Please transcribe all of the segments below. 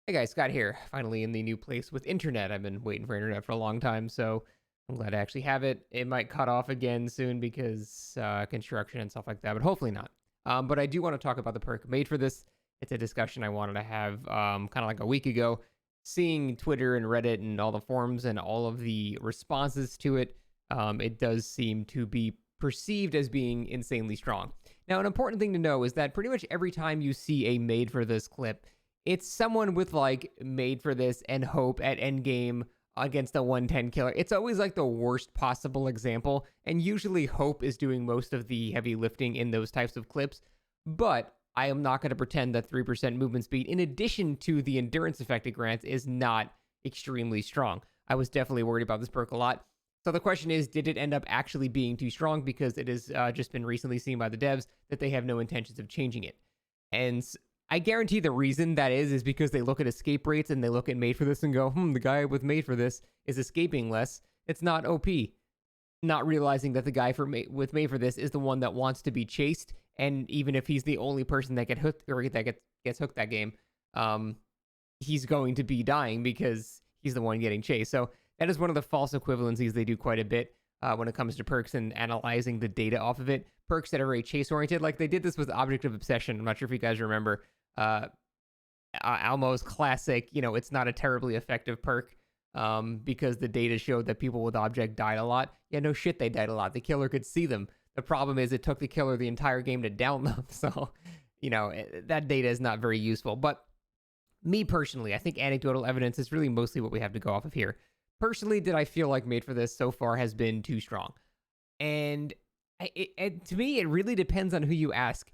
Hey guys, Scott here. Finally in the new place with internet. I've been waiting for internet for a long time, so I'm glad I actually have it. It might cut off again soon because construction and stuff like that, but hopefully not. But I do want to talk about the perk made for this. It's a discussion I wanted to have kind of like a week ago. Seeing Twitter and Reddit and all the forums and all of the responses to it, it does seem to be perceived as being insanely strong. Now, an important thing to know is that pretty much every time you see a made for this clip, it's someone with like made for this and hope at endgame against a 110 killer. It's always like the worst possible example, and usually hope is doing most of the heavy lifting in those types of clips. But I am not going to pretend that 3% movement speed, in addition to the endurance effect it grants, is not extremely strong. I was definitely worried about this perk a lot. So the question is, did it end up actually being too strong? Because it has just been recently seen by the devs that they have no intentions of changing it. And I guarantee the reason that is because they look at escape rates and they look at made for this and go, the guy with made for this is escaping less. It's not OP. Not realizing that the guy with made for this is the one that wants to be chased. And even if he's the only person that get hooked or that gets hooked that game, he's going to be dying because he's the one getting chased. So that is one of the false equivalencies they do quite a bit when it comes to perks and analyzing the data off of it. Perks that are very chase oriented, like they did this with Object of Obsession. I'm not sure if you guys remember Almo's classic. It's not a terribly effective perk because the data showed that people with Object died a lot. Yeah, no shit, they died a lot. The killer could see them. The problem is it took the killer the entire game to down them. So, that data is not very useful. But me personally, I think anecdotal evidence is really mostly what we have to go off of here. Personally, did I feel like made for this so far has been too strong? And to me, it really depends on who you ask.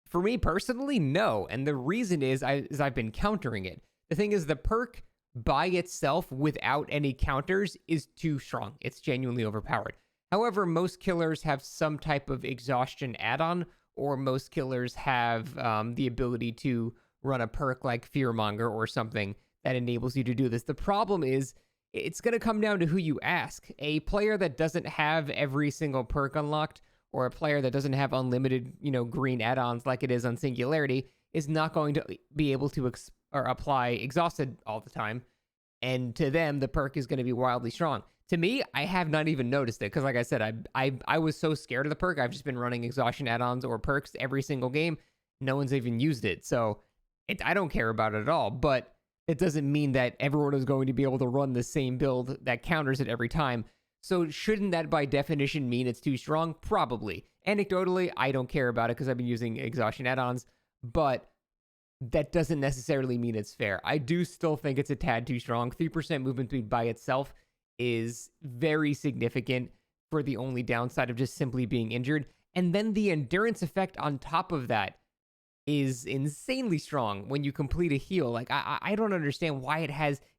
For me personally, no. And the reason is I've been countering it. The thing is, the perk by itself without any counters is too strong. It's genuinely overpowered. However, most killers have some type of exhaustion add-on, or most killers have the ability to run a perk like Fearmonger or something that enables you to do this. The problem is, it's going to come down to who you ask. A player that doesn't have every single perk unlocked, or a player that doesn't have unlimited, green add-ons like it is on Singularity, is not going to be able to apply Exhausted all the time. And to them, the perk is going to be wildly strong. To me, I have not even noticed it because, like I said, I was so scared of the perk. I've just been running exhaustion add-ons or perks every single game. No one's even used it, so I don't care about it at all. But it doesn't mean that everyone is going to be able to run the same build that counters it every time. So shouldn't that by definition mean it's too strong? Probably. Anecdotally, I don't care about it because I've been using exhaustion add-ons, but that doesn't necessarily mean it's fair. I do still think it's a tad too strong. 3% movement speed by itself is very significant for the only downside of just simply being injured. And then the endurance effect on top of that is insanely strong when you complete a heal. Like, I don't understand why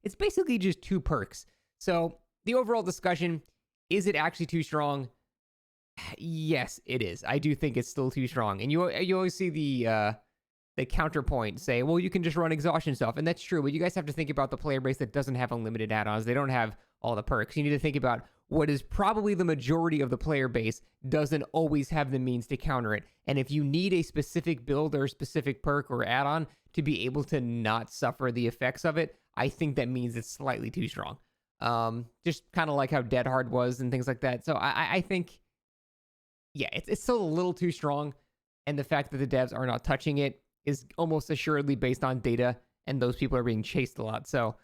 it's basically just two perks. So the overall discussion, is it actually too strong? Yes, it is. I do think it's still too strong. And you always see the counterpoint say, well, you can just run exhaustion stuff. And that's true, but you guys have to think about the player base that doesn't have unlimited add-ons. They don't have all the perks. You need to think about what is probably the majority of the player base doesn't always have the means to counter it. And if you need a specific build or a specific perk or add-on to be able to not suffer the effects of it, I think that means it's slightly too strong. Just kind of like how Dead Hard was and things like that. So I think, yeah, it's still a little too strong. And the fact that the devs are not touching it is almost assuredly based on data, and those people are being chased a lot. So,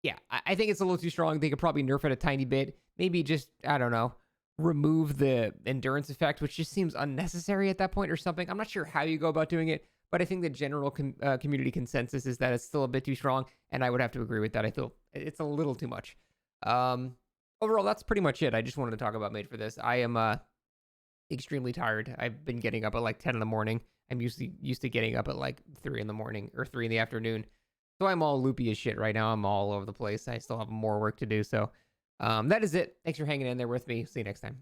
yeah, I think it's a little too strong. They could probably nerf it a tiny bit. Maybe just, I don't know, remove the endurance effect, which just seems unnecessary at that point or something. I'm not sure how you go about doing it, but I think the general community consensus is that it's still a bit too strong, and I would have to agree with that. I feel it's a little too much. Overall, that's pretty much it. I just wanted to talk about made for this. I am extremely tired. I've been getting up at like 10 in the morning. I'm usually used to getting up at like 3 in the morning or 3 in the afternoon. So I'm all loopy as shit right now. I'm all over the place. I still have more work to do. So that is it. Thanks for hanging in there with me. See you next time.